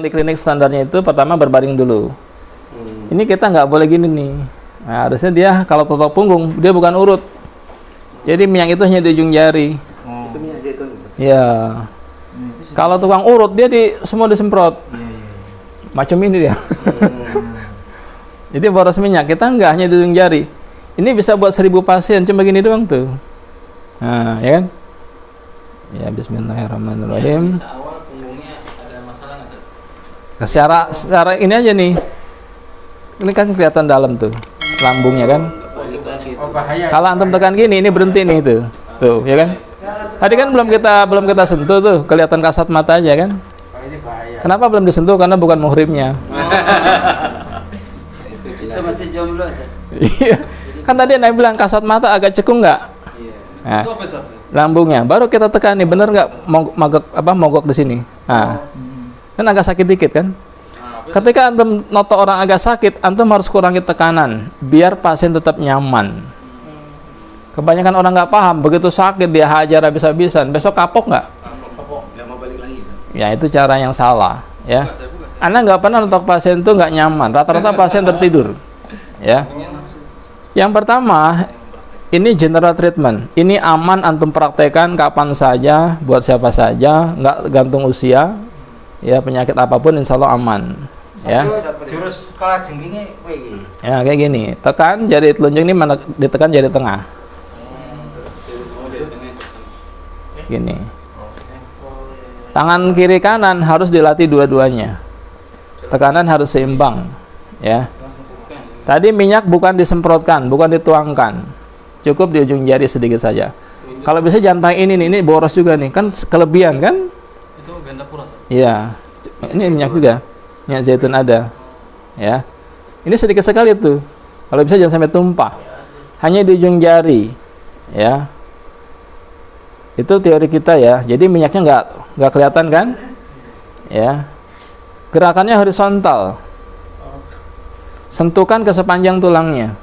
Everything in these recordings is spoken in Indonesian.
di klinik standarnya itu pertama berbaring dulu. Ini kita nggak boleh gini nih. Nah, harusnya dia kalau totok punggung dia bukan urut. Jadi minyak itu hanya di ujung jari. Itu minyak zaitun. Iya. Kalau tukang urut dia semua disemprot. Macam ini dia. Jadi boros minyak kita nggak hanya di ujung jari. Ini bisa buat 1000 pasien cuma gini doang tuh. Nah, ya kan? Ya, bismillahirrahmanirrahim. Awal punggungnya ada masalah nggak? Secara ini aja nih. Ini kan kelihatan dalam tuh lambungnya kan. Oh, bahaya. Kalau antum tekan gini, ini berhenti nih tuh. Tuh, ya kan? Tadi kan belum kita sentuh tuh, kelihatan kasat mata aja kan? Oh, ini bahaya. Kenapa belum disentuh? Karena bukan muhrimnya. Itu masih jomblo, Ustaz. Iya. Kan tadi Nabi bilang kasat mata agak cekung nggak? Nah, Itu apa, Ustaz? lambungnya. Baru kita tekan nih, bener nggak mogok di sini? Nah, kan agak sakit dikit kan? Ketika antum noto orang agak sakit, antum harus kurangi tekanan biar pasien tetap nyaman. Kebanyakan orang nggak paham, begitu sakit dia hajar habis-habisan, besok kapok nggak? Nggak mau balik lagi, Ustaz. Ya itu cara yang salah, ya. Anda nggak pernah notok pasien itu nggak nyaman, rata-rata pasien tertidur, ya. Yang pertama, ini general treatment, ini aman antum praktekkan kapan saja, buat siapa saja, nggak gantung usia, ya penyakit apapun insya Allah aman. Ya. Jurus kala jengkingnya kayak gini. Ya kayak gini, tekan jari telunjuk ini ditekan jari tengah. Gini. Tangan kiri kanan harus dilatih dua-duanya. Tekanan harus seimbang, ya. Tadi minyak bukan disemprotkan, bukan dituangkan. Cukup di ujung jari sedikit saja. Kalau bisa jantai ini boros juga nih, kan kelebihan kan? Itu ganda pura, Ustaz. Iya. Ini minyak juga. Minyak zaitun ada, ya. Ini sedikit sekali tuh. Kalau bisa jangan sampai tumpah. Hanya di ujung jari, ya. Itu teori kita ya. Jadi minyaknya nggak kelihatan kan, ya. Gerakannya horizontal. Sentuhkan ke sepanjang tulangnya.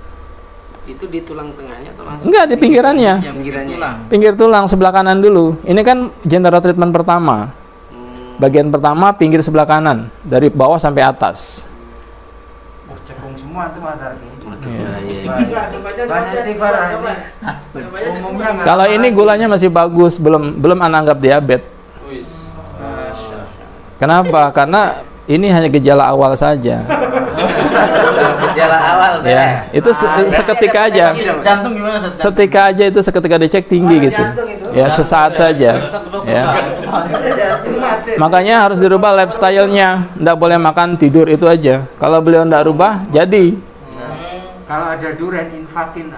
Itu di tulang tengahnya atau langsung? Enggak, di pinggirannya. Yang pinggirannya. Pinggir tulang sebelah kanan dulu. Ini kan general treatment pertama. Bagian pertama pinggir sebelah kanan, dari bawah sampai atas. Oh, cekung semua tuh ada ini. Banyak istighfar ini. Umumnya nggak. Kalau ini gulanya masih bagus, belum Anda anggap diabetes. Kenapa? Karena ini hanya gejala awal saja. Gejala awal saya. Ya, itu seketika aja. Jantung gimana, Ustaz? Seketika aja itu seketika dicek tinggi gitu. Ya, sesaat saja. Ya. Makanya harus dirubah lifestyle-nya. Nggak boleh makan tidur itu aja. Kalau beliau nggak rubah, jadi. Kalau ada durian infakin.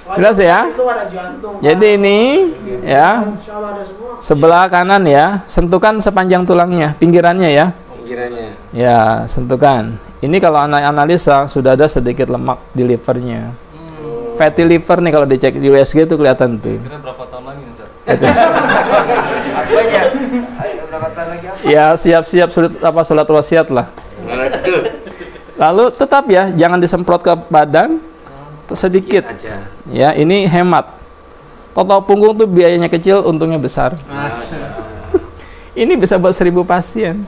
Jelas ya? Jadi ini ya sebelah kanan ya, sentuhkan sepanjang tulangnya, pinggirannya ya. Pinggirannya. Ya, sentuhkan. Ini kalau analisa sudah ada sedikit lemak di livernya. Fatty liver nih kalau dicek di USG itu kelihatan tuh. Kira berapa tahun lagi, Ustaz? Apanya? Ayo berapa tahun lagi apa? Ya, siap-siap sholat wasiat lah. Lalu tetap ya, jangan disemprot ke badan, sedikit. Aja. Ya, ini hemat. Total punggung tuh biayanya kecil, untungnya besar. Ini bisa buat 1000 pasien.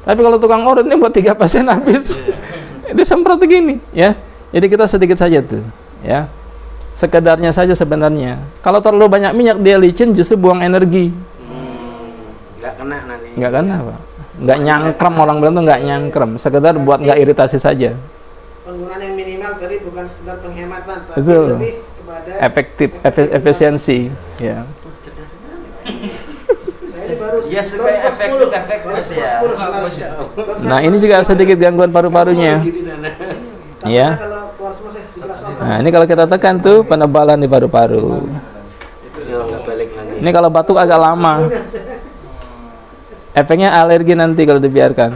Tapi kalau tukang urut ini buat 3 pasien habis. Disemprot begini, ya. Jadi kita sedikit saja tuh, ya. Sekedarnya saja sebenarnya. Kalau terlalu banyak minyak dia licin, justru buang energi. Nggak kena nanti. Nggak kena, Pak. Nggak nyangkrem, orang bilang tuh nggak nyangkrem. Sekedar buat nggak iritasi saja. Penggunaan yang minimal tadi bukan sekedar penghematan, tapi Betul. lebih kepada Efektif, efisiensi, ya. Saya baru Dia suka efektif ya. Nah, ini juga sedikit gangguan paru-parunya. Ya. Kalau keluar semua saya 11 Nah, ini kalau kita tekan tuh penebalan di paru-paru. Nggak balik lagi. Ini kalau batuk agak lama. Efeknya alergi nanti kalau dibiarkan.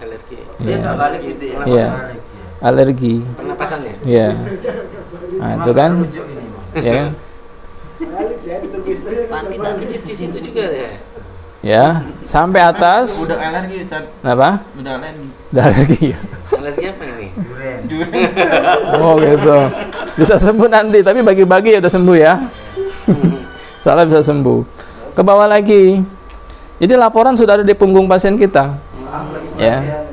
Alergi. Dia Iya. nggak balik gitu ya. Iya. Alergi. Pernapasannya. Iya. Nah, itu kan. Ya kan? Tapi di situ juga ya. Ya, sampai atas. Udah alergi, Ustaz. Apa? Udah alergi. Udah alergi. Alergi apa ini? Oh, gitu. Bisa sembuh nanti, tapi bagi-bagi ya udah sembuh ya. Salah bisa sembuh. Ke bawah lagi. Jadi laporan sudah ada di punggung pasien kita. Ya.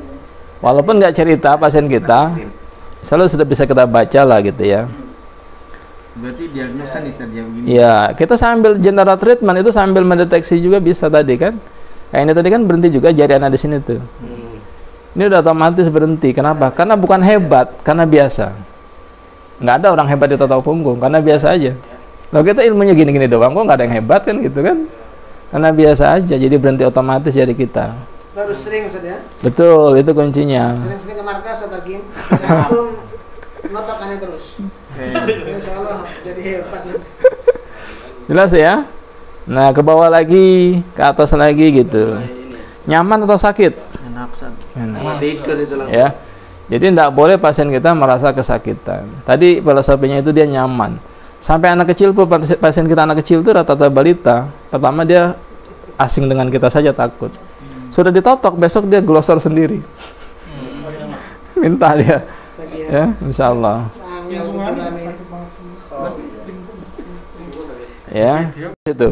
Walaupun nggak cerita pasien kita, selalu sudah bisa kita baca lah gitu ya. Berarti diagnosa nih dia begini. Ya, kita sambil general treatment itu sambil mendeteksi juga bisa tadi kan. Kayak ini tadi kan berhenti juga jari anak di sini tuh. Ini udah otomatis berhenti. Kenapa? Karena bukan hebat, karena biasa. Nggak ada orang hebat di tato punggung, karena biasa aja. Loh kita ilmunya gini-gini doang, kok nggak ada yang hebat kan gitu kan? Karena biasa aja, jadi berhenti otomatis jari kita. Baru sering Ustaz ya. Betul, itu kuncinya. Sering-sering ke markas Ustaz Hakim. Antum notokannya terus. Insya Allah jadi hebat. Jelas ya? Nah, ke bawah lagi, ke atas lagi gitu. Nyaman atau sakit? Enak. Tidur itu langsung. Ya. Jadi tidak boleh pasien kita merasa kesakitan. Tadi filosofinya itu dia nyaman. Sampai anak kecil pun, pasien kita anak kecil itu rata-rata balita. Pertama dia asing dengan kita saja takut. Sudah ditotok, besok dia glosor sendiri. Minta dia. Ya, insya Allah. Ya, itu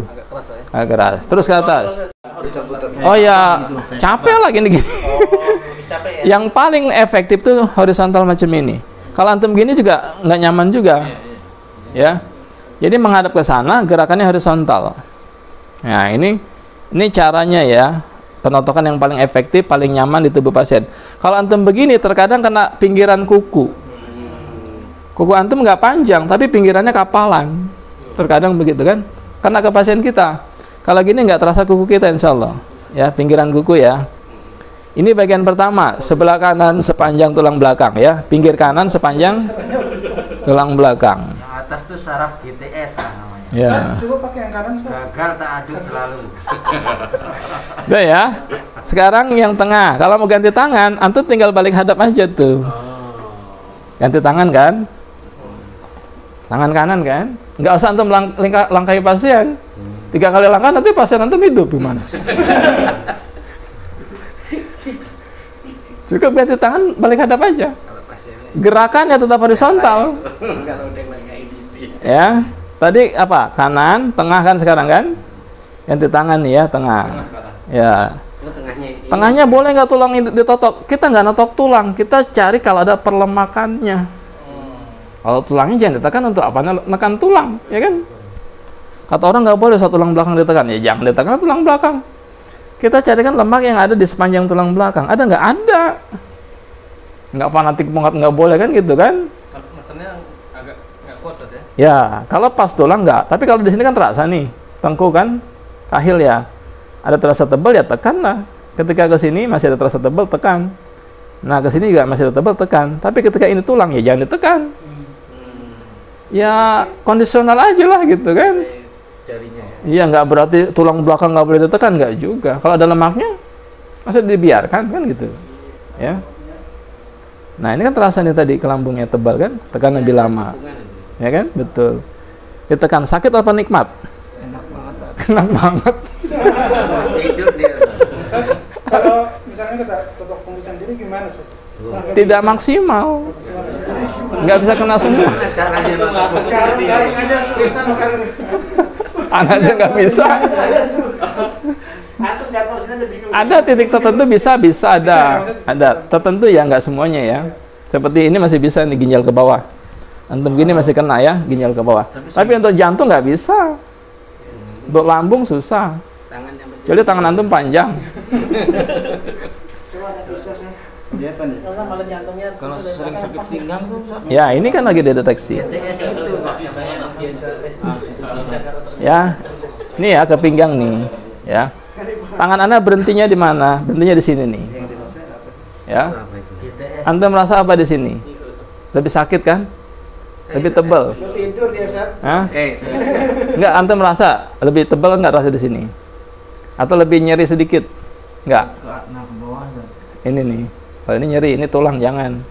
agak keras. Terus ke atas. Oh ya, capek lagi nih. Yang paling efektif tuh horizontal macam ini. Kalau antum gini juga nggak nyaman juga, ya. Jadi menghadap ke sana, gerakannya horizontal. Nah ini caranya ya. Penotokan yang paling efektif, paling nyaman di tubuh pasien. Kalau antum begini, terkadang kena pinggiran kuku. Kuku antum nggak panjang, tapi pinggirannya kapalan. Terkadang begitu kan? Kena ke pasien kita. Kalau gini nggak terasa kuku kita, insya Allah. Ya, pinggiran kuku ya. Ini bagian pertama, sebelah kanan sepanjang tulang belakang ya. Pinggir kanan sepanjang tulang belakang. Yang atas tuh saraf GTS kan namanya. Ya. Coba pakai yang kanan Ustaz. Gagal tak adut selalu. Udah ya. Sekarang yang tengah. Kalau mau ganti tangan, antum tinggal balik hadap aja tuh. Ganti tangan kan? Tangan kanan kan? Nggak usah antum langkahi pasien. 3 kali langkah nanti pasien antum hidup gimana? Cukup ganti tangan, balik hadap aja. Gerakannya tetap horizontal. Ya. Tadi apa? Kanan, tengah kan sekarang kan? Ganti tangan nih ya, tengah. Ya. Tengahnya boleh nggak tulang ditotok? Kita nggak notok tulang, kita cari kalau ada perlemakannya. Kalau tulangnya jangan ditekan untuk apa? Nekan tulang, ya kan? Kata orang nggak boleh satu tulang belakang ditekan, ya jangan ditekan tulang belakang. Kita carikan lemak yang ada di sepanjang tulang belakang. Ada nggak? Ada. Nggak fanatik banget nggak boleh kan gitu kan? Maksudnya agak nggak kuat Ustaz ya? Ya, kalau pas tulang nggak. Tapi kalau di sini kan terasa nih, tengkuk kan, kahil ya. Ada terasa tebal ya tekan lah. Ketika ke sini masih ada terasa tebal tekan. Nah ke sini juga masih ada tebal tekan. Tapi ketika ini tulang ya jangan ditekan. Ya kondisional aja lah gitu kan. Jarinya ya. Iya nggak berarti tulang belakang nggak boleh ditekan, nggak juga. Kalau ada lemaknya masih dibiarkan kan gitu. Ya. Nah ini kan terasa nih tadi ke lambungnya tebal kan, tekan lebih lama. Ya kan, betul. Ditekan sakit apa nikmat? Enak banget. Enak banget. Tidur dia. Kalau misalnya kita tutup punggung sendiri gimana Ustaz? Tidak maksimal, nggak bisa kena semua. Caranya nonton Garing aja susah garing. Anak aja nggak bisa. Antum jatuh sini aja bingung. Ada titik tertentu bisa ada tertentu ya nggak semuanya ya. Seperti ini masih bisa nih ginjal ke bawah. Antum gini masih kena ya ginjal ke bawah. Tapi untuk jantung nggak bisa. Untuk lambung susah. tangannya masih. Jadi tangan antum panjang. Coba ada bisa sih. Dia apa nih? Kalau malah jantungnya Kalau sudah sering pas sakit nih. pinggang tuh Ustaz. Ya ini kan lagi dideteksi. GTS itu Ya, ini ya ke pinggang nih. Ya, tangan anda berhentinya di mana? Berhentinya di sini nih. Ya, Apa itu? GTS. anda merasa apa di sini? Lebih sakit kan? Lebih tebal? Lu tidur dia Ustaz. Hah? Saya Enggak, anda merasa lebih tebal enggak rasa di sini? Atau lebih nyeri sedikit? Enggak. Nah ke bawah Ustaz. Ini nih. Kalau ini nyeri, ini tulang jangan.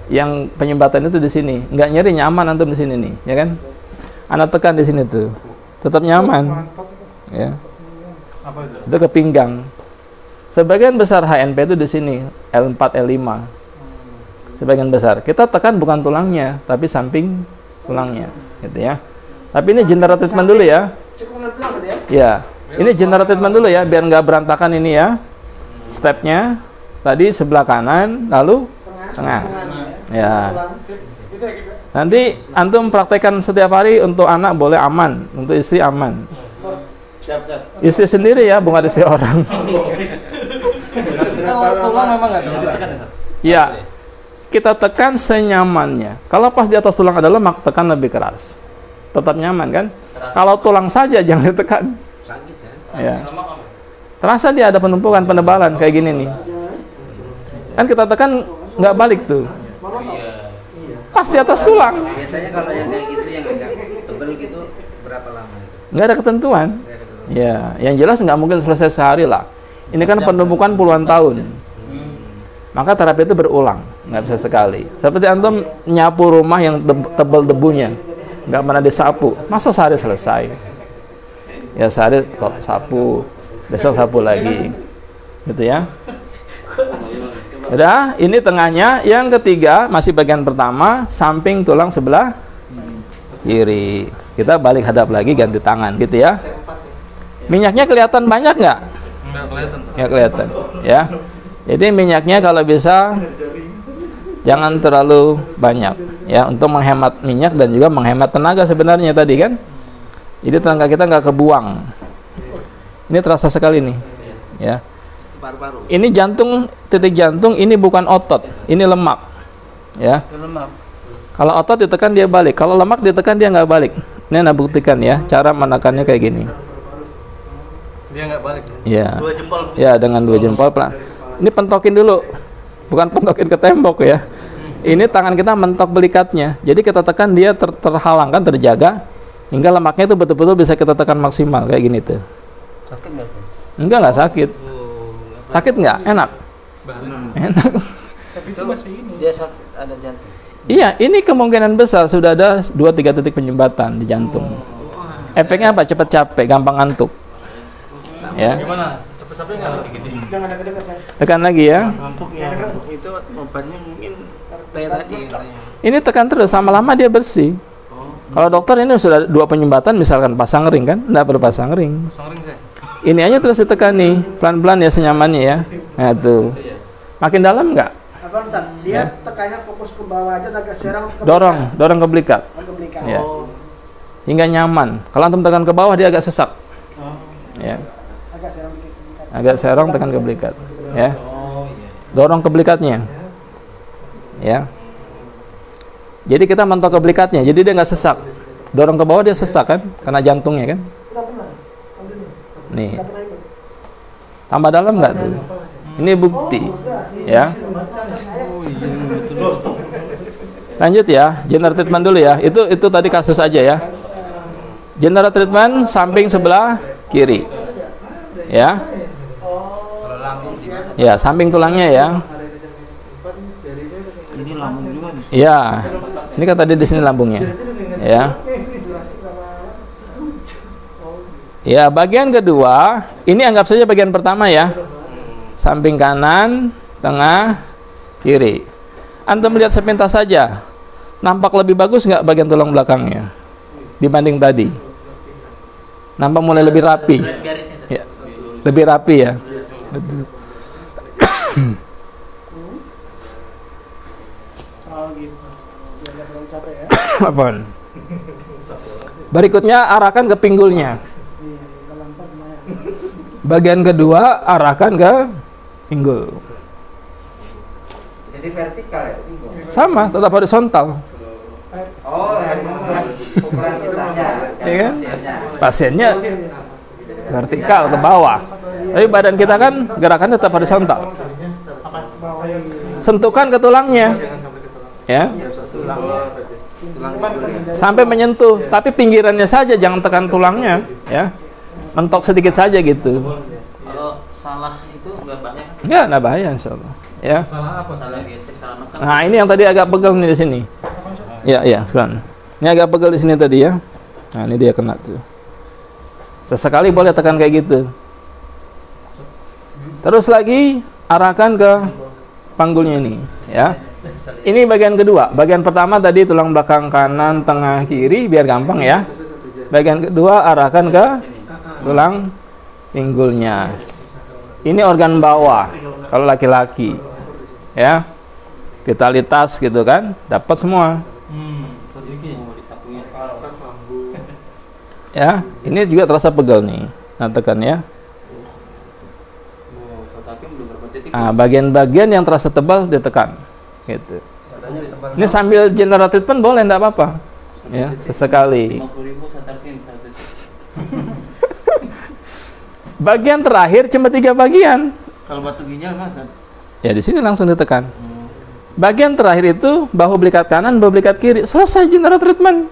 Yang penyumbatan itu di sini. Enggak nyeri, nyaman antum di sini nih, ya kan? Anda tekan di sini tuh. Tetap nyaman. Ya. Apa itu? Itu ke pinggang. Sebagian besar HNP itu di sini, L4, L5. Sebagian besar. Kita tekan bukan tulangnya, tapi samping tulangnya, gitu ya. Tapi ini general treatment dulu ya. Cukup nanti langsung ya. Ya. Ini general treatment dulu ya, biar nggak berantakan ini ya. Stepnya tadi sebelah kanan, lalu tengah. Ya. Nanti antum praktekkan setiap hari untuk anak boleh aman, untuk istri aman. Istri sendiri ya, bukan istri orang. Kalau tulang memang nggak bisa ditekan ya? Ya, kita tekan senyamannya. Kalau pas di atas tulang ada lemak, tekan lebih keras. Tetap nyaman kan? Kalau tulang saja jangan ditekan. Sakit ya. Ya. Terasa dia ada penumpukan, penebalan kayak gini nih. Kan kita tekan nggak balik tuh. Pas di atas tulang. Biasanya kalau yang kayak gitu yang agak tebel gitu berapa lama itu? Nggak ada ketentuan. Nggak ada ketentuan. Ya, yang jelas nggak mungkin selesai sehari lah. Ini kan penumpukan puluhan tahun. Maka terapi itu berulang, nggak bisa sekali. Seperti antum nyapu rumah yang tebal debunya, nggak pernah disapu, masa sehari selesai? Ya sehari sapu, besok sapu lagi, gitu ya. Udah, ini tengahnya. Yang ketiga masih bagian pertama, samping tulang sebelah kiri. Kita balik hadap lagi, ganti tangan, gitu ya. Minyaknya kelihatan banyak nggak? Nggak kelihatan. Nggak kelihatan, ya. Jadi minyaknya kalau bisa jangan terlalu banyak, ya, untuk menghemat minyak dan juga menghemat tenaga sebenarnya tadi kan. Jadi tenaga kita nggak kebuang. Ini terasa sekali nih, ya. Paru-paru. Ini jantung, titik jantung, ini bukan otot, ini lemak, ya. Lemak. Kalau otot ditekan dia balik, kalau lemak ditekan dia nggak balik. Ini anda buktikan ya, cara menekannya kayak gini. Dia nggak balik. Ya, Dua jempol. ya dengan dua jempol. Ini pentokin dulu, bukan pentokin ke tembok ya. Ini tangan kita mentok belikatnya, jadi kita tekan dia terhalangkan, terjaga, hingga lemaknya itu betul-betul bisa kita tekan maksimal kayak gini tuh. Sakit nggak tuh? Enggak sakit. Sakit nggak? Enak. Enak. Tapi itu masih ini. Dia sakit ada jantung. Iya, ini kemungkinan besar sudah ada 2-3 titik penyumbatan di jantung. Efeknya apa? Cepat capek, gampang ngantuk. Ya. Gimana? Cepet-cepet nggak lagi gini? Jangan dekat-dekat saya. Tekan lagi ya. Itu obatnya mungkin kayak tadi katanya. Ini tekan terus, lama-lama dia bersih. Kalau dokter ini sudah 2 penyumbatan, misalkan pasang ring kan, nggak perlu pasang ring. Sering saya. Ini aja terus ditekan nih, pelan-pelan ya senyamannya ya. Nah tuh, makin dalam nggak? Apa Ustaz? Dia tekannya fokus ke bawah aja, agak serang ke Dorong ke belikat. ke belikat. Ya. Hingga nyaman. Kalau antum tekan ke bawah dia agak sesak. Ya. Agak serang dikit. Agak serong tekan ke belikat. Ya. Dorong ke belikatnya. Ya. Jadi kita mentok ke belikatnya, jadi dia nggak sesak. Dorong ke bawah dia sesak kan, karena jantungnya kan. Nih. Tambah dalam nggak tuh? Ini bukti. Ya. Lanjut ya, general treatment dulu ya. Itu tadi kasus aja ya. General treatment samping sebelah kiri. Ya. Ya, samping tulangnya ya. Ini lambung juga nih. Ya. Ini kan tadi di sini lambungnya. Ya. Ya, bagian kedua, ini anggap saja bagian pertama ya. Samping kanan, tengah, kiri. Antum melihat sepintas saja. Nampak lebih bagus nggak bagian tulang belakangnya dibanding tadi? Nampak mulai lebih rapi. Ya, lebih rapi ya. Betul. Oh gitu. Biar nggak terlalu capek ya. Apaan? Berikutnya arahkan ke pinggulnya. Bagian kedua arahkan ke pinggul. Jadi vertikal ya? Sama, tetap horizontal. Oh, ukuran kitanya. Ya kan? Pasiennya vertikal ke bawah. Tapi badan kita kan gerakannya tetap horizontal. Sentuhkan ke tulangnya. Ya. Sampai menyentuh, tapi pinggirannya saja, jangan tekan tulangnya, ya. Mentok sedikit saja gitu. Kalau salah itu nggak bahaya. Enggak bahaya insyaallah. Ya. Salah gesek, salah makan. Nah, ini yang tadi agak pegel nih di sini. Ya, sekarang. Ini agak pegel di sini tadi ya. Nah, ini dia kena tuh. Sesekali boleh tekan kayak gitu. Terus lagi arahkan ke panggulnya ini, ya. Ini bagian kedua. Bagian pertama tadi tulang belakang kanan, tengah, kiri biar gampang ya. Bagian kedua arahkan ke tulang pinggulnya. Ini organ bawah kalau laki-laki, ya, vitalitas gitu kan, dapat semua. Ya, ini juga terasa pegal nih. Nah, tekan ya. Nah, bagian-bagian yang terasa tebal ditekan, gitu. Ini sambil general treatment boleh, enggak apa-apa. Ya, sesekali. Bagian terakhir cuma 3 bagian. Kalau batu ginjal Mas. Ya di sini langsung ditekan. Bagian terakhir itu bahu belikat kanan, bahu belikat kiri. Selesai general treatment.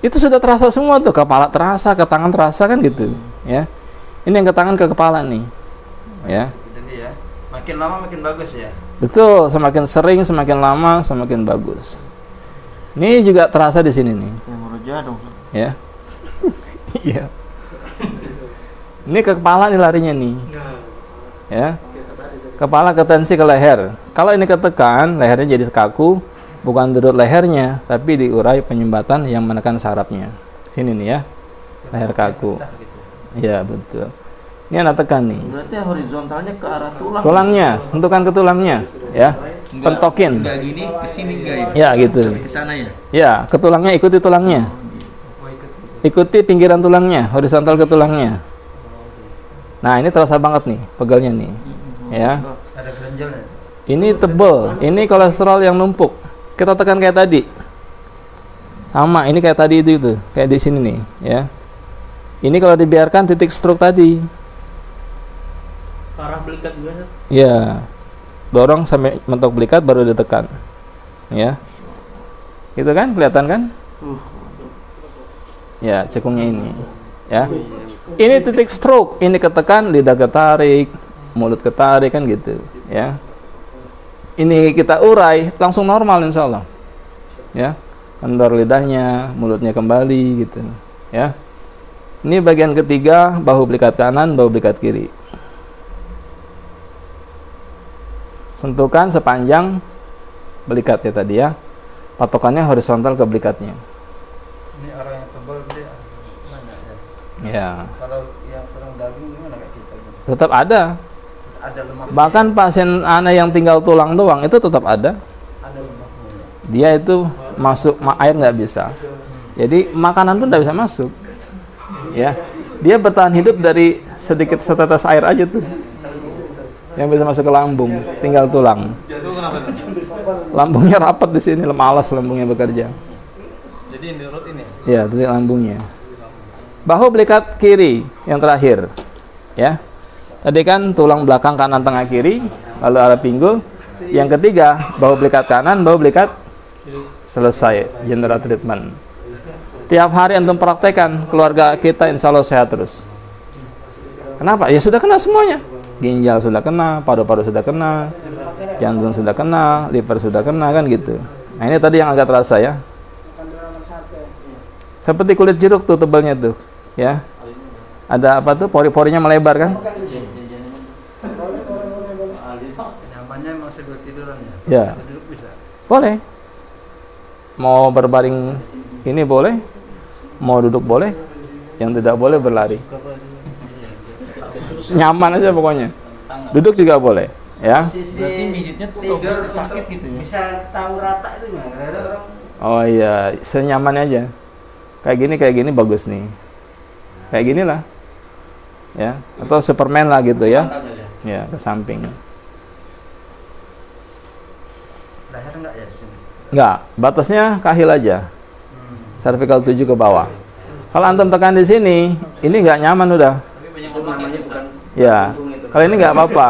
Itu sudah terasa semua tuh, kepala terasa, ke tangan terasa kan gitu, ya. Ini yang ke tangan ke kepala nih. Ya. Jadi ya, makin lama makin bagus ya. Betul, semakin sering, semakin lama, semakin bagus. Ini juga terasa di sini nih. Yang meruja dong. Ya. Iya. Ini ke kepala nih larinya nih. Ya. Kepala ke tensi ke leher. Kalau ini ketekan, lehernya jadi kaku, bukan derut lehernya, tapi diurai penyumbatan yang menekan sarafnya. Sini nih ya. Leher kaku. Iya, betul. Ini anak tekan nih. Berarti horizontalnya ke arah tulang. Tulangnya, sentuhkan ke tulangnya, ya. Pentokin. Enggak gini, ke sini enggak Ya, ya? gitu. Ke sana ya? Ya, ke tulangnya, ikuti tulangnya. Ikuti pinggiran tulangnya, horizontal ke tulangnya. Nah, ini terasa banget nih, pegalnya nih. Ya. Ada kerenjelnya. Ini tebel, ini kolesterol yang numpuk. Kita tekan kayak tadi. Sama, ini kayak tadi itu, kayak di sini nih, ya. Ini kalau dibiarkan titik stroke tadi. Parah belikat juga. Ya. Dorong sampai mentok belikat baru ditekan. Ya. Gitu kan? Kelihatan kan? Ya, cekungnya ini. Ya. Ini titik stroke, ini ketekan, lidah ketarik, mulut ketarik kan gitu, ya. Ini kita urai, langsung normal insya Allah. Ya. Kendor lidahnya, mulutnya kembali gitu, ya. Ini bagian ketiga, bahu belikat kanan, bahu belikat kiri. Sentuhkan sepanjang belikatnya tadi ya. Patokannya horizontal ke belikatnya. Ini orang yang tebal dia mana ya? Ya. Kalau yang kurang daging gimana kayak kita? Tetap ada. Ada lemak. Bahkan pasien anak yang tinggal tulang doang itu tetap ada. Ada lemaknya. Dia itu masuk air nggak bisa. Jadi makanan pun nggak bisa masuk. Ya. Dia bertahan hidup dari sedikit setetes air aja tuh. Yang bisa masuk ke lambung, tinggal tulang. Itu kenapa? Lambungnya rapat di sini, malas lambungnya bekerja. Jadi ini urut ini. Ya, titik lambungnya. Bahu belikat kiri yang terakhir. Ya. Tadi kan tulang belakang kanan tengah kiri, lalu arah pinggul. Yang ketiga, bahu belikat kanan, bahu belikat selesai general treatment. Tiap hari antum praktekkan, keluarga kita insya Allah sehat terus. Kenapa? Ya sudah kena semuanya. Ginjal sudah kena, paru-paru sudah kena, jantung sudah kena, liver sudah kena, kan gitu. Nah ini tadi yang agak terasa ya. Seperti kulit jeruk tuh tebalnya tuh, ya. Ada apa tuh? Pori-porinya melebar kan? Nyamannya emang sambil tiduran ya? Ya. Duduk bisa. Boleh. Mau berbaring ini boleh, mau duduk boleh, yang tidak boleh berlari. Nyaman aja pokoknya. Duduk juga boleh, ya. Berarti mijitnya tuh kalau Tidur sakit gitu ya? Bisa tahu rata itu gimana? Ada orang Oh iya, senyaman aja. Kayak gini bagus nih. Kayak gini lah. Ya, atau Superman lah gitu ya. Ya, ke samping. Leher enggak ya sini? Enggak, batasnya kahil aja. Cervical 7 ke bawah. Kalau antum tekan di sini, ini nggak nyaman udah. Itu namanya bukan Ya, lambung itu. kalau ini nggak apa-apa.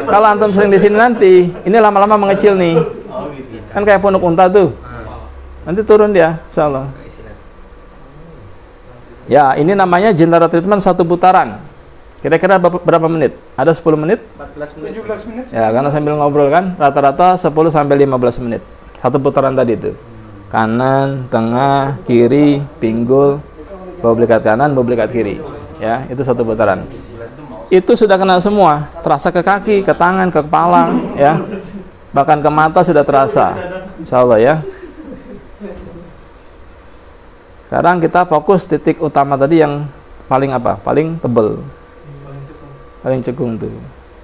Kalau antum sering di sini nanti, ini lama-lama mengecil nih. Oh gitu. Kan kayak punuk unta tuh. Nanti turun dia, insya Allah. Ya, ini namanya general treatment 1 putaran. Kira-kira berapa menit? Ada 10 menit? 14 menit. 17 menit. Ya, karena sambil ngobrol kan, rata-rata 10 sampai 15 menit. 1 putaran tadi itu. Kanan, tengah, kiri, pinggul, bahu belikat kanan, bahu belikat kiri. Ya, itu 1 putaran. Itu sudah kena semua, terasa ke kaki, ke tangan, ke kepala, ya. Bahkan ke mata sudah terasa. Insya Allah ya. Sekarang kita fokus titik utama tadi yang paling apa? Paling tebel. Paling cekung tuh.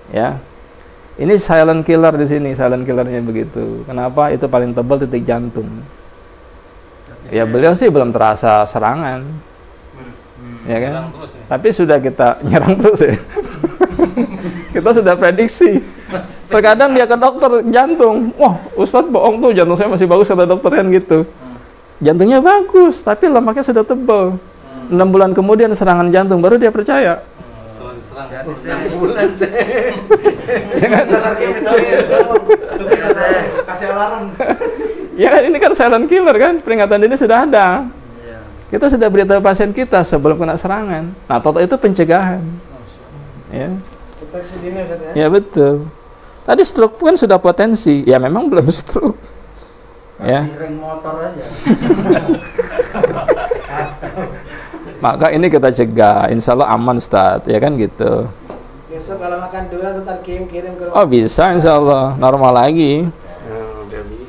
Ya. Ini silent killer di sini, silent killernya begitu. Kenapa? Itu paling tebal titik jantung. Ya beliau sih belum terasa serangan. Ya kan? Tapi sudah kita nyerang terus ya. Kita sudah prediksi. Terkadang dia ke dokter jantung, wah Ustadz bohong tuh, jantung saya masih bagus kata dokter kan gitu. Jantungnya bagus, tapi lemaknya sudah tebal. 6 bulan kemudian serangan jantung, baru dia percaya. Setelah diserang. Jadi 6 bulan saya. Ya kan? Kasih alarm. Ya kan, ini kan silent killer kan, peringatan dini sudah ada. Kita sudah beritahu pasien kita sebelum kena serangan. Nah, toto itu pencegahan. Ya. Deteksi dini Ustaz ya. Ya betul. Tadi stroke kan sudah potensi, ya memang belum stroke. Ya. Ring motor aja. Maka ini kita cegah, insya Allah aman Ustaz, ya kan gitu. Besok kalau makan durian Ustaz kirim ke Oh bisa, insya Allah normal lagi.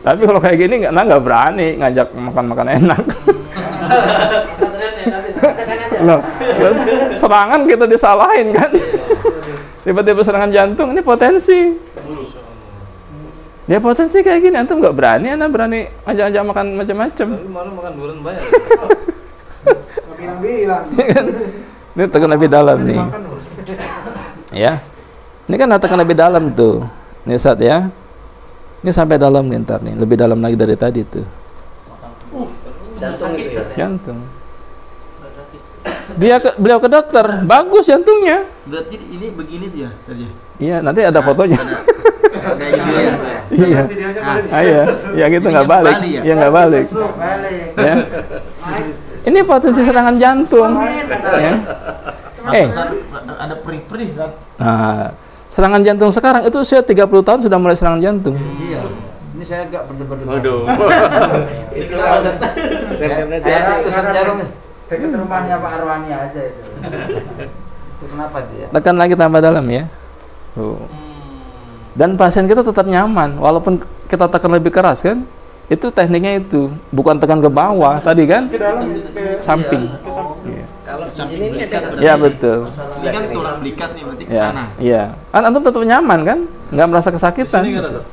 Tapi kalau kayak gini nggak berani ngajak makan enak. Loh, terus serangan kita disalahin kan? Tiba-tiba serangan jantung, ini potensi. Dia potensi kayak gini, antum nggak berani, anak berani ajak-ajak makan macam-macam. Tapi malu makan durian banyak. bilang. Ini tekan lebih dalam nih. Ya, ini kan tekan lebih dalam tuh. Nih Ustaz ya. Ini sampai dalam nih ntar nih, lebih dalam lagi dari tadi tuh. Jantung itu ya. Jantung. Beliau ke dokter, bagus jantungnya. Berarti ini begini dia tadi. Iya, nanti ada fotonya. Ada videonya. Iya. Iya, ya gitu nggak balik. Ya nggak balik. Ya. Ini potensi serangan jantung. Ya. Ada perih-perih Ustaz. Nah, serangan jantung sekarang itu usia 30 tahun sudah mulai serangan jantung. Iya. Ini saya agak berdebar-debar. Waduh. Itu alasan. Saya itu jarum dekat rumahnya Pak Arwani aja itu. Itu kenapa dia? Tekan lagi tambah dalam ya. Tuh. Dan pasien kita tetap nyaman walaupun kita tekan lebih keras kan. Itu tekniknya itu, bukan tekan ke bawah tadi kan? Ke dalam ke Samping. Iya. Kalau di sini ini ada satu. Ya betul. Ini kan tulang belikat nih berarti ke Ya, sana. iya. Kan antum tetap nyaman kan? Nggak merasa kesakitan. Ini nggak ada.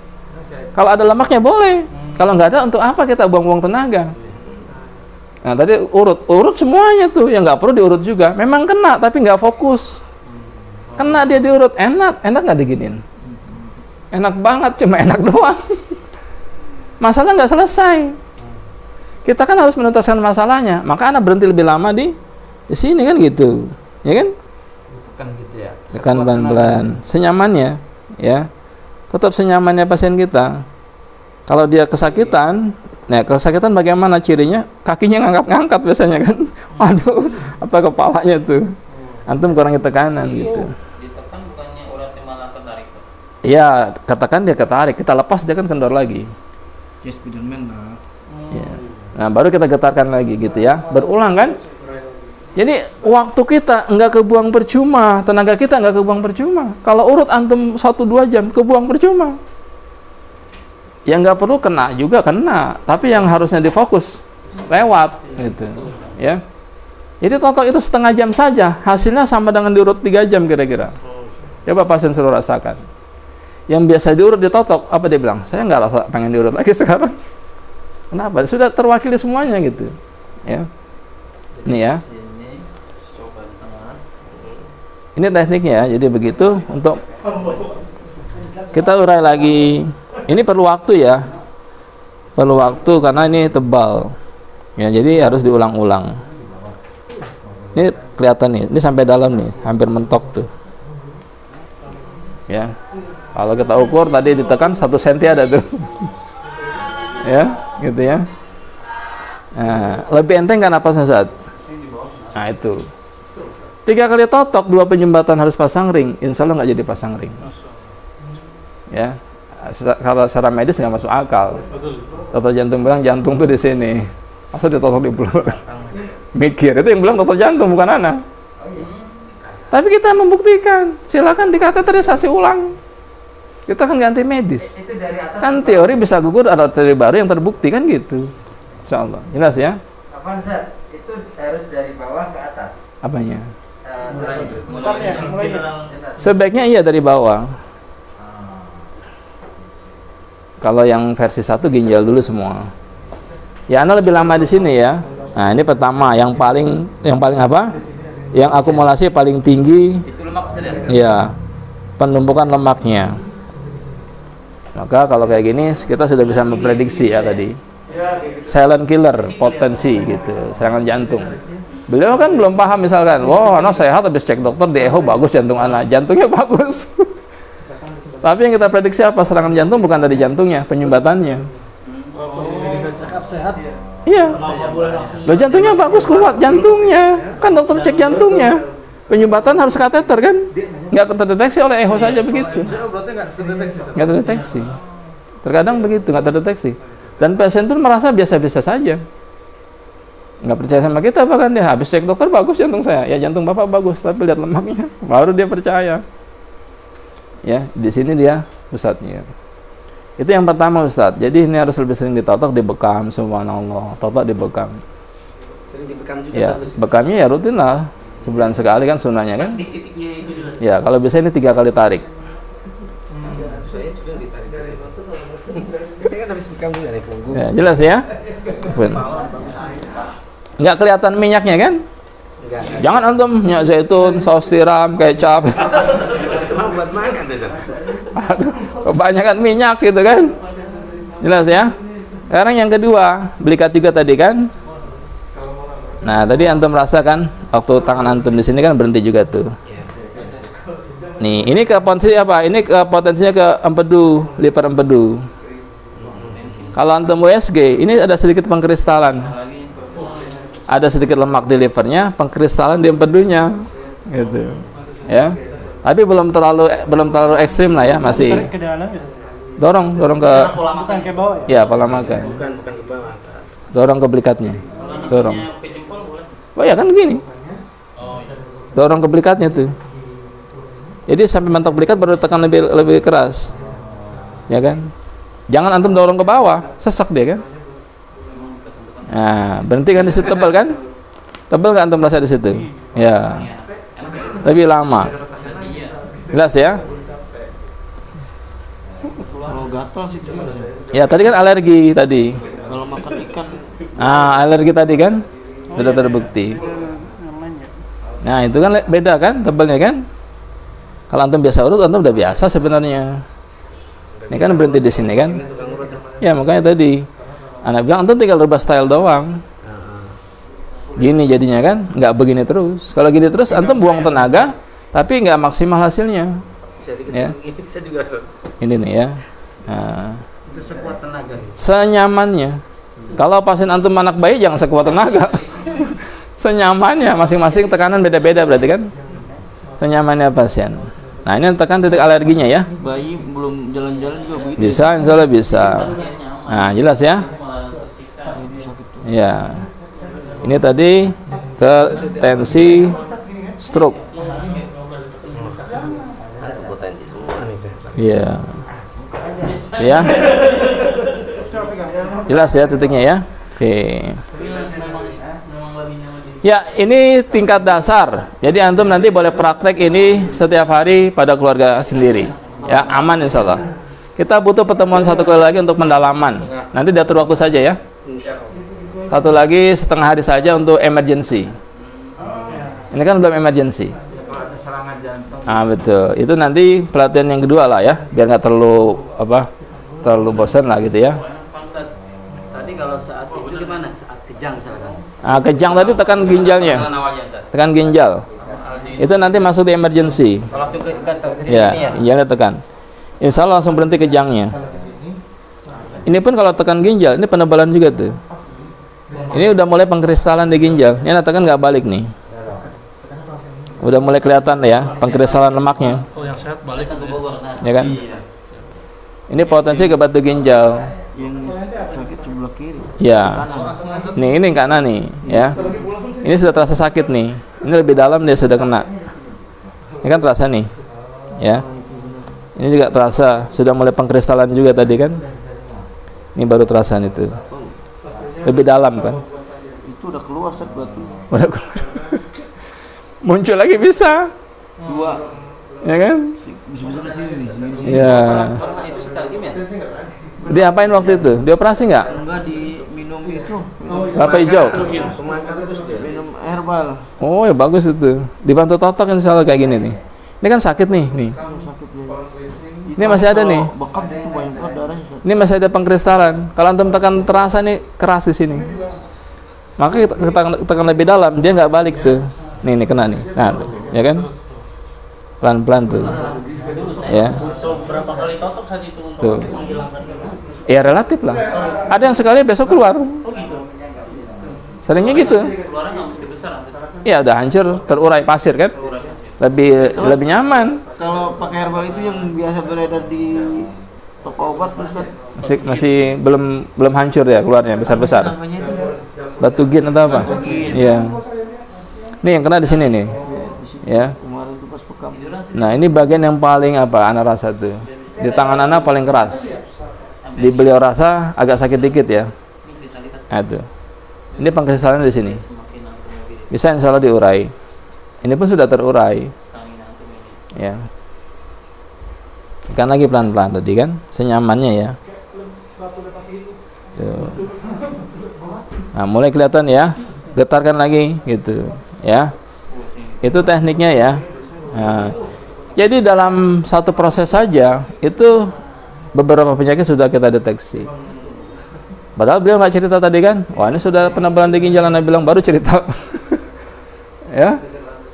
Kalau ada lemaknya boleh. Kalau nggak ada, untuk apa kita buang-buang tenaga? Nah tadi urut semuanya tuh, yang nggak perlu diurut juga. Memang kena, tapi nggak fokus. Kena dia diurut, enak nggak diginin? Enak banget, cuma enak doang. Masalah nggak selesai. Kita kan harus menuntaskan masalahnya. Maka anak berhenti lebih lama di sini kan gitu, ya kan? Tekan gitu ya. Tekan pelan-pelan, senyamannya, ya. Tetap senyamannya pasien kita. Kalau dia kesakitan, nah kesakitan bagaimana cirinya? Kakinya ngangkat-ngangkat biasanya kan. Waduh, atau kepalanya tuh. Antum kurangi tekanan gitu. Ditekan bukannya uratnya malah ketarik. Iya, katakan dia ketarik, kita lepas dia kan kendor lagi. Ya Spiderman lah. Ya. Nah, baru kita getarkan lagi gitu ya. Berulang kan? Jadi waktu kita nggak kebuang percuma, tenaga kita nggak kebuang percuma. Kalau urut antum 1-2 jam, kebuang percuma. Yang nggak perlu kena juga kena, tapi yang harusnya difokus lewat gitu, ya. Jadi total itu setengah jam saja, hasilnya sama dengan diurut 3 jam kira-kira. Coba pasien suruh rasakan. Yang biasa diurut ditotok, apa dia bilang? Saya nggak rasa pengen diurut lagi sekarang. Kenapa? Sudah terwakili semuanya gitu, ya. Ini ya. Ini tekniknya, jadi begitu untuk kita urai lagi. Ini perlu waktu ya, perlu waktu karena ini tebal, ya. Jadi harus diulang-ulang. Ini kelihatan nih, ini sampai dalam nih, hampir mentok tuh, ya. Kalau kita ukur tadi ditekan 1 cm ada tuh, ya, gitu ya. Nah, lebih enteng kan apa saat? Nah itu. 3 kali totok, 2 penyumbatan harus pasang ring, insya Allah nggak jadi pasang ring. Ya, kalau secara medis nggak masuk akal. Dokter jantung bilang jantung tuh di sini, masa ditotok di pelur? Mikir, itu yang bilang dokter jantung bukan anak. Tapi kita membuktikan, silakan dikateterisasi ulang. Kita kan ganti medis. Itu dari atas. Kan teori bisa gugur, ada teori baru yang terbukti kan gitu. Insya Allah, jelas ya. Apa Ustaz? Itu harus dari bawah ke atas. Apanya? Mulainya. Sebaiknya iya dari bawah. Kalau yang versi 1 ginjal dulu semua. Ya, Anda lebih lama di sini ya. Nah, ini pertama yang paling apa? Yang akumulasi paling tinggi. Itu lemak besar ya? Iya. Penumpukan lemaknya. Maka kalau kayak gini kita sudah bisa memprediksi ya tadi. Silent killer, potensi gitu, serangan jantung. Beliau kan belum paham misalkan, wah anak sehat habis cek dokter di echo bagus jantung anak, jantungnya bagus. Tapi yang kita prediksi apa? Serangan jantung bukan dari jantungnya, penyumbatannya. Sehat. Iya. Loh, jantungnya bagus, kuat jantungnya. Kan dokter cek jantungnya. Penyumbatan harus kateter kan? Nggak terdeteksi oleh echo saja begitu. Berarti nggak terdeteksi. Nggak terdeteksi. Terkadang begitu, nggak terdeteksi. Dan pasien pun merasa biasa-biasa saja. Nggak percaya sama kita, bahkan dia habis cek dokter bagus jantung saya. Ya jantung bapak bagus, tapi lihat lemaknya, baru dia percaya. Ya, di sini dia pusatnya. Itu yang pertama Ustadz. Jadi ini harus lebih sering ditotok, dibekam, subhanallah. Totok dibekam. Sering dibekam juga Ya, bagus. bekamnya ya rutin lah. Sebulan sekali kan sunahnya kan. Titik-titiknya itu juga. Ya, kalau bisa ini 3 kali tarik. Saya juga ditarik ke situ. Saya kan habis bekam juga nih punggung. Ya, jelas ya. Nggak kelihatan minyaknya kan? Enggak. Jangan antum minyak zaitun, saus tiram, kecap. Cuma buat makan deh. Kebanyakan minyak gitu kan. Jelas ya. Sekarang yang kedua, belikat juga tadi kan. Nah, tadi antum rasakan waktu tangan antum di sini kan berhenti juga tuh. Nih, ini ke potensi apa? Ini ke potensinya ke empedu, liver empedu. Kalau antum USG, ini ada sedikit pengkristalan. Ada sedikit lemak di livernya, pengkristalan di empedunya. Gitu. Ya. Tapi belum terlalu ekstrim lah ya, masih. Ke dalam gitu. Dorong ke Bukan ke bawah ya. ya, pola makan. Bukan ke bawah. Dorong ke belikatnya. Dorong. Oh ya kan gini. Dorong ke belikatnya tuh. Jadi sampai mentok belikat baru tekan lebih keras. Ya kan? Jangan antum dorong ke bawah, sesak dia kan. Nah, berhenti kan di situ, tebal kan? Tebal nggak antum rasa di situ? Ya. Lebih lama. Jelas ya? Kalau gatal sih juga. Ya, tadi kan alergi tadi. Kalau makan ikan. Alergi tadi kan? Sudah terbukti. Nah, itu kan beda kan tebalnya kan? Kalau antum biasa urut, antum udah biasa sebenarnya. Ini kan berhenti di sini kan? Ya, makanya tadi anak bilang antum tinggal rubah style doang. Gini jadinya kan? Nggak begini terus. Kalau gini terus antum buang tenaga, tapi nggak maksimal hasilnya. Ya. Bisa juga. Ini nih ya. Nah, Itu sekuat tenaga. senyamannya. Kalau pasien antum anak bayi jangan sekuat tenaga. Senyamannya, masing-masing tekanan beda-beda berarti kan? Senyamannya pasien. Nah, ini tekan titik alerginya ya. Bayi belum jalan-jalan juga begitu. Bisa, insya Allah bisa. Nah, jelas ya? Ya. Ini tadi ke tensi stroke. Potensi semua nih saya. Iya. Ya. Jelas ya titiknya ya. Oke. Ya, ini tingkat dasar. Jadi antum nanti boleh praktek ini setiap hari pada keluarga sendiri. Ya, aman insya Allah. Kita butuh pertemuan satu kali lagi untuk pendalaman. Nanti diatur waktu saja ya. Satu lagi setengah hari saja untuk emergency. Ini kan belum emergency. Kalau ada serangan jantung. Betul. Itu nanti pelatihan yang kedua lah ya, biar nggak terlalu bosan lah gitu ya. Pak Ustadz, tadi kalau saat itu gimana? Saat kejang misalkan. Kejang tadi tekan ginjalnya, Dengan awalnya Ustadz. tekan ginjal. Itu nanti masuk di emergency. Langsung ke sini Ya, ya. ginjalnya tekan. Insya Allah langsung berhenti kejangnya. Ini pun kalau tekan ginjal, ini penebalan juga tuh. Ini udah mulai pengkristalan di ginjal. Ini tekan nggak balik nih. Udah mulai kelihatan ya pengkristalan lemaknya. Oh, yang sehat balik Ke Bogor. Ya kan? Ini potensi ke batu ginjal. yang sakit sebelah kiri. Ya. Nih, ini kanan nih, ya. Ini sudah terasa sakit nih. Ini lebih dalam dia sudah kena. Ini kan terasa nih. Ya. Ini juga terasa, sudah mulai pengkristalan juga tadi kan. Ini baru terasa itu. Lebih dalam kan. Itu udah keluar set batu. Udah keluar. muncul lagi bisa. Dua. Ya kan? Bisa-bisa ke sini. Iya. Karena itu sekali ya. Diapain waktu itu? Dioperasi nggak? Enggak diminum itu. Kelapa hijau. Semakan terus dia. Minum herbal. Oh ya bagus itu. Dibantu totok insya Allah kayak gini nih. Ini kan sakit nih. Sakit ya. Ini masih ada nih. Bekam itu banyak banget darahnya. Ini masih ada pengkristalan. Kalau antum tekan terasa nih keras di sini. Maka kita tekan lebih dalam, dia nggak balik tuh. Nih kena nih. Nah, tuh, ya kan? Pelan-pelan tuh. Ya. Untuk berapa kali totok saat itu untuk Tuh. menghilangkan? Ya relatif lah. Ada yang sekali besok keluar. Oh gitu. Seringnya gitu. Keluarnya nggak mesti besar. Iya udah hancur, terurai pasir kan? Lebih nyaman. Kalau pakai herbal itu yang biasa beredar di toko obat Ustaz. Masih belum hancur ya keluarnya besar-besar. Namanya itu Batu gin atau apa? Iya. Nih yang kena di sini nih. Ya. kemarin itu pas bekam. Nah ini bagian yang paling apa? Ana rasa tuh. Di tangan Ana paling keras. Di beliau rasa agak sakit dikit ya. Nah itu. Ini pengkristalannya di sini. Bisa insya Allah diurai. Ini pun sudah terurai. Ya. Tekan lagi pelan-pelan tadi kan, senyamannya ya. Tuh. Nah, mulai kelihatan ya. Getarkan lagi gitu, ya. Itu tekniknya ya. Nah, jadi dalam satu proses saja itu beberapa penyakit sudah kita deteksi. Padahal beliau nggak cerita tadi kan. Wah, ini sudah penebalan di ginjal, Anda bilang baru cerita. Ya.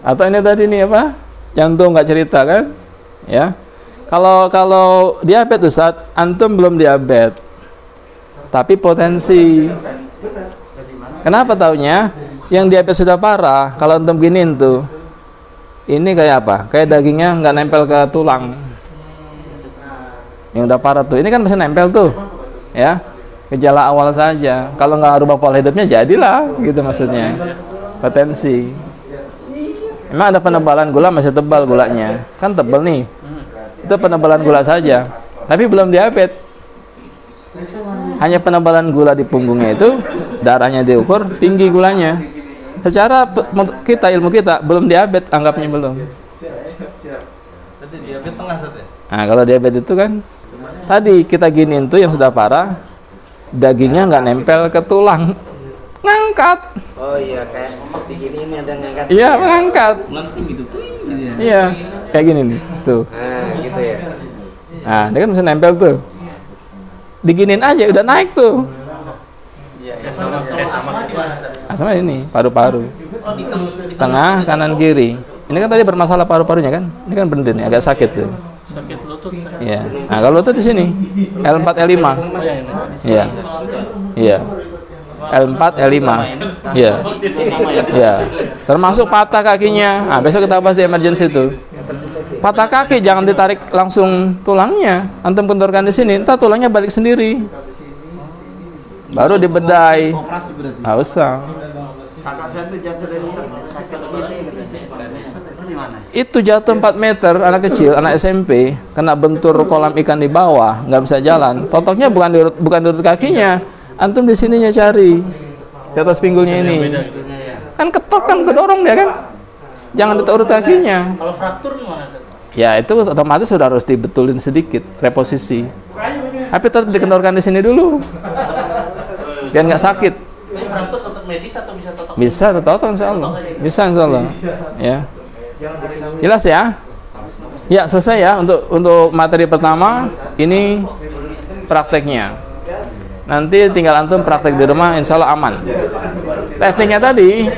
Atau ini tadi nih apa? Jantung nggak cerita kan? Ya. Kalau diabetes Ustaz, antum belum diabetes. Tapi potensi. Kenapa taunya? Yang diabetes sudah parah, kalau antum giniin tuh. Ini kayak apa? Kayak dagingnya nggak nempel ke tulang. Yang udah parah tuh. Ini kan masih nempel tuh. Ya. Gejala awal saja. Kalau nggak rubah pola hidupnya jadilah gitu maksudnya. Potensi. Emang ada penebalan gula masih tebal gulanya. Kan tebal nih. Itu penebalan gula saja. Tapi belum diabetes. Hanya penebalan gula di punggungnya itu, darahnya diukur, tinggi gulanya. Secara ilmu kita belum diabetes, anggapnya belum. Tadi diabetes tengah Ustaz ya? Nah, kalau diabetes itu kan tadi kita giniin tuh yang sudah parah, dagingnya nggak nempel ke tulang, ngangkat. Oh iya, kayak begini ini ada ngangkat. Iya, ngangkat. Langsung gitu tuh. Iya, kayak gini nih, tuh. Nah, gitu ya. Nah, dia kan bisa nempel tuh. Diginin aja udah naik tuh. Iya, sama gimana Ustaz? Nah, sama ini paru-paru. Oh di Tengah, kanan, kiri. Ini kan tadi bermasalah paru-parunya kan? Ini kan berhenti nih, agak sakit tuh. sakit lutut. Iya. Nah, kalau lutut di sini L4 L5. Oh ya ini. Iya. Iya. L4 L5. Iya. Sama ya. Iya. Termasuk patah kakinya. Nah, besok kita bahas di emergency itu. Patah kaki jangan ditarik langsung tulangnya. Antum kentorkan di sini, entar tulangnya balik sendiri. Baru dibedai. Operasi berarti. Nggak usah. Kakak saya tuh jatuh dari internet sakit sini. Itu di mana? Itu jatuh 4 meter, anak kecil, anak SMP, kena bentur kolam ikan di bawah, nggak bisa jalan. Totoknya bukan di urut kakinya, antum di sininya cari, di atas pinggulnya ini. Kan ketok kan kedorong dia kan, jangan di urut kakinya. Kalau fraktur gimana Ustaz? Ya itu otomatis sudah harus dibetulin sedikit, reposisi. Tapi tetap dikendorkan di sini dulu, biar nggak sakit. Ini fraktur tetap medis atau bisa totok? Bisa, totok insya Allah. Bisa insya Allah. Ya. Jelas ya? Ya selesai ya untuk materi pertama. Ini prakteknya. Nanti tinggal antum praktek di rumah, insya Allah aman. Tekniknya tadi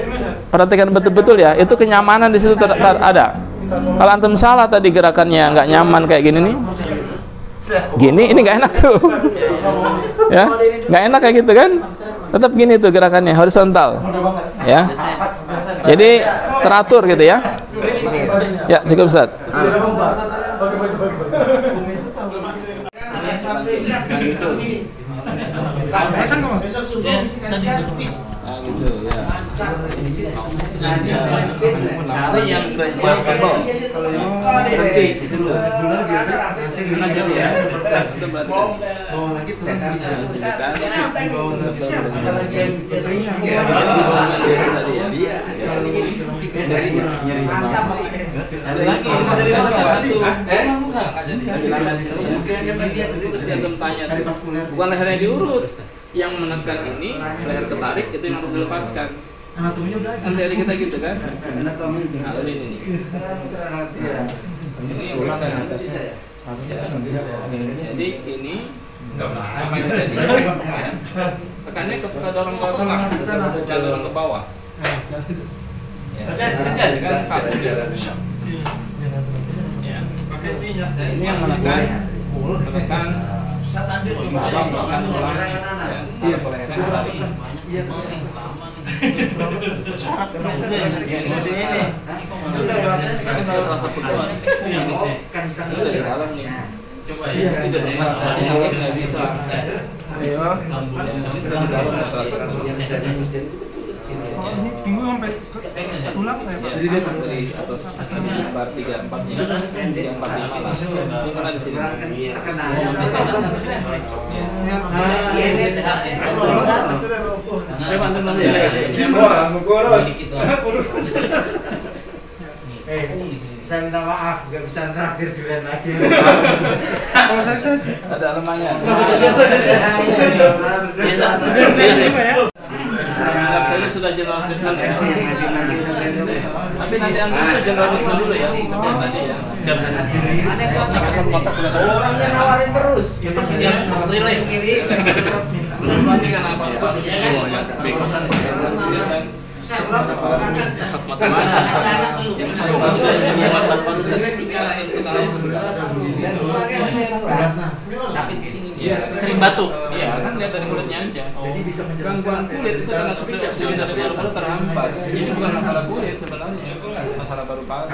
perhatikan betul-betul ya. Itu kenyamanan di situ ada. Kalau antum salah tadi gerakannya nggak nyaman kayak gini nih. Gini ini nggak enak tuh. Ya, nggak enak kayak gitu kan? Tetap gini tuh gerakannya horizontal. Ya. Jadi teratur gitu ya. Ya cukup Ustaz. Cari yang tebal. Berhenti di situ. Jadi ya. Antum perhatikan. Tadi ya. Ada lagi. Antum tanya, bukan lehernya diurut. Yang menekan ini, leher ketarik itu yang harus dilepaskan. Kan dari kita gitu kan? Nah, ini. Ini yang menekan. Jadi ini tekannya ke dorong ke tengah, jangan dorong ke bawah. Ini yang menekan terasa pegel dari dalam nih. Coba ya, itu nggak bisa. Ayo, ini dari dalam terasa. Minggu sampai tulang ya Pak? Jadi dia dari atas tadi bar 34 nya, 35 lah. Ini pernah di sini. Saya bantu nanti ya. Saya minta maaf, nggak bisa terakhir durian lagi. Kalau saya Ada aromanya. Saya sudah general treatment ya. Tapi nanti anda itu general treatment dulu ya, seperti tadi ya. Siap. Orangnya nawarin terus. relay. Ini kan apa? Mata mana? Yang Sakit di sini. Sering batuk. Iya, kan lihat dari kulitnya aja. Gangguan kulit itu karena suplai oksigen dari paru-paru terhambat. Ini bukan masalah kulit sebenarnya, masalah paru-paru.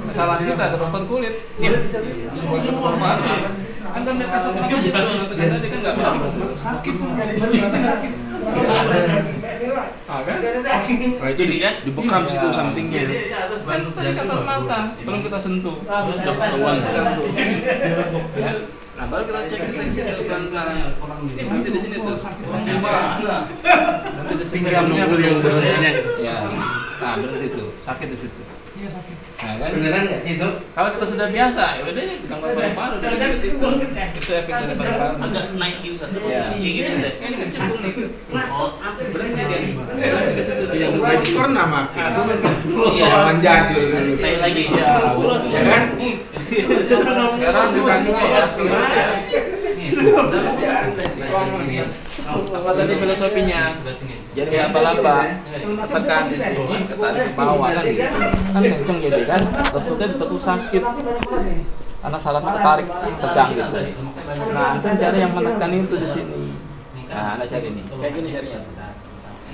Kesalahan kita ada dokter kulit. Bukan paru-paru. Anda lihat kasat mata aja tuh, tadi kan nggak sakit tuh, sakit. Kan? Nah itu dibekam situ sampingnya. Kan tadi kasat mata, belum kita sentuh. Uang sentuh. Nah baru kita cek deteksi pelan-pelan. Ini berhenti di sini tuh. Berhenti di sini. Tinggal nunggu yang berhentinya. Ya. Nah berhenti tuh, sakit di situ. iya sakit. Nah, kan? Beneran nggak sih itu? Kalau kita sudah biasa, ya udah ini gangguan paru-paru dari situ. Itu efek dari paru-paru. Agak naik di satu. Ya. Iya gitu deh. Ini kecebung nih. Masuk, hampir Berhenti berhenti dia. dia. Di situ tuh yang Pernah makan. Iya. Zaman jadul dulu. Naik lagi. Ya, Ya kan? sekarang bukan ya. Apa tadi filosofinya? Jadi laba-laba tekan di sini, ketarik ke bawah kan gitu. Kan kenceng jadi kan, maksudnya ditekuk sakit karena salahnya ketarik, tegang gitu. Nah, antum cari yang menekan itu di sini. Nah, anda cari nih, kayak gini carinya.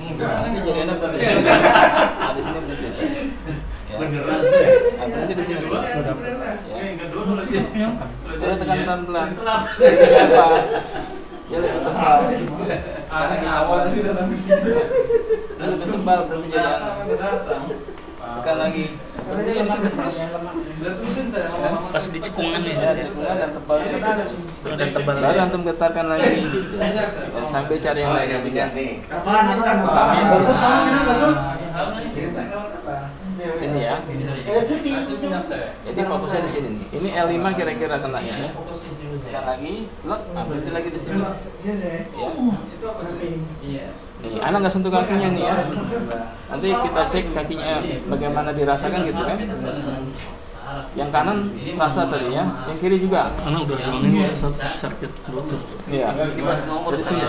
Ini jadi anda berada di sini. Nah, di sini berhenti. Ya. Nah, berhenti di sini. Ya. Udah tekan pelan-pelan. Apa? Ya lebih tebal. Lebih tebal berarti jadi tekan lagi. Berarti jadi sini terus. Pas di cekungan nih. Ya, cekungan dan tebal terus. Dan tebal. Baru antum getarkan lagi gitu. Ya, sampai cari yang lain juga. Utamanya di sini. Ini ya. Jadi fokusnya di sini nih. Ini L5 kira-kira kenanya ya. Tekan lagi, blok, berhenti lagi di sini. Ya. Nih, anak nggak sentuh kakinya nih ya. Nanti kita cek kakinya bagaimana dirasakan gitu kan. Yang kanan rasa tadi ya, yang kiri juga. Karena udah ini sakit lutut. Iya. Pas ngomong Terus ini,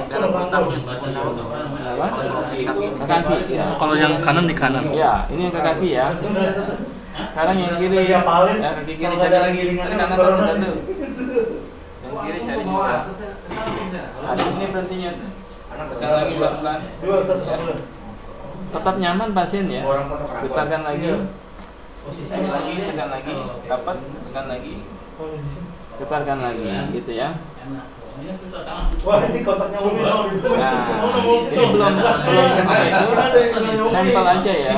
dalam otak kenapa? Kaki. Ya. Kalau yang kanan di kanan. Ya, ini yang ke kaki ya. Sekarang yang kiri ya, kaki kiri cari lagi. Tadi kanan kan sudah tuh. Yang kiri cari juga. Nah, di sini berhentinya. Tekan lagi pelan-pelan. Ya. Tetap nyaman pasien ya. Getarkan lagi. Ini lagi, tekan lagi. Dapat, tekan lagi. Getarkan lagi, gitu ya. Wah, ini kotaknya Nah, ini belum apa itu sampel aja ya.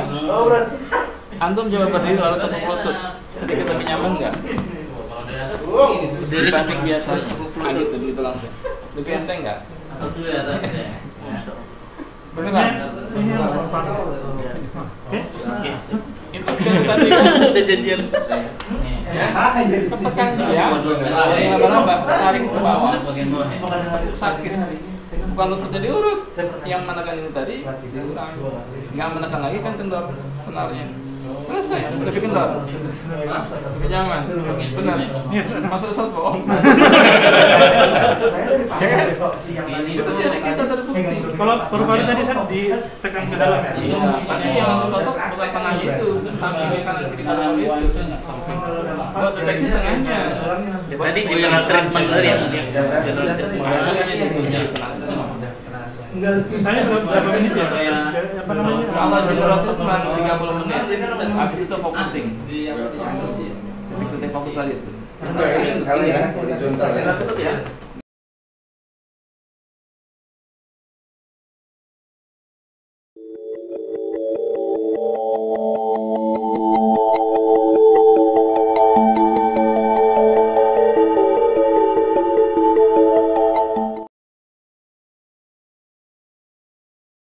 Antum coba berdiri lalu tepuk lutut. Sedikit lebih nyaman nggak? Dipendek biasanya. Nah gitu langsung. Lebih enteng nggak? Atas dulu ya atasnya. Beneran? Ini apa Pak? Oke. Itu kan tadi kan Udah janjian. ketekan dia, laba-laba tarik ke bawah, Bagian bawah ya. sakit. Kalau terjadi urut, yang menekan ini tadi diulang, nggak menekan lagi kan kendor senarnya. Selesai, lebih kendor, lebih nyaman, benar. Masa saat bohong. Itu jadi kita terbukti. Kalau paru-paru tadi saya ditekan ke dalam. Iya, tapi yang totok bukan tengah itu, samping kanan kiri kanan itu. Buat deteksi tengahnya. Tadi general treatment tadi ya. General Saya berapa menit ya? Apa namanya? Kalau general treatment 30 menit, habis itu focusing. Ikuti fokus tadi itu. Kalau ya, horizontal ya. Tetap ya.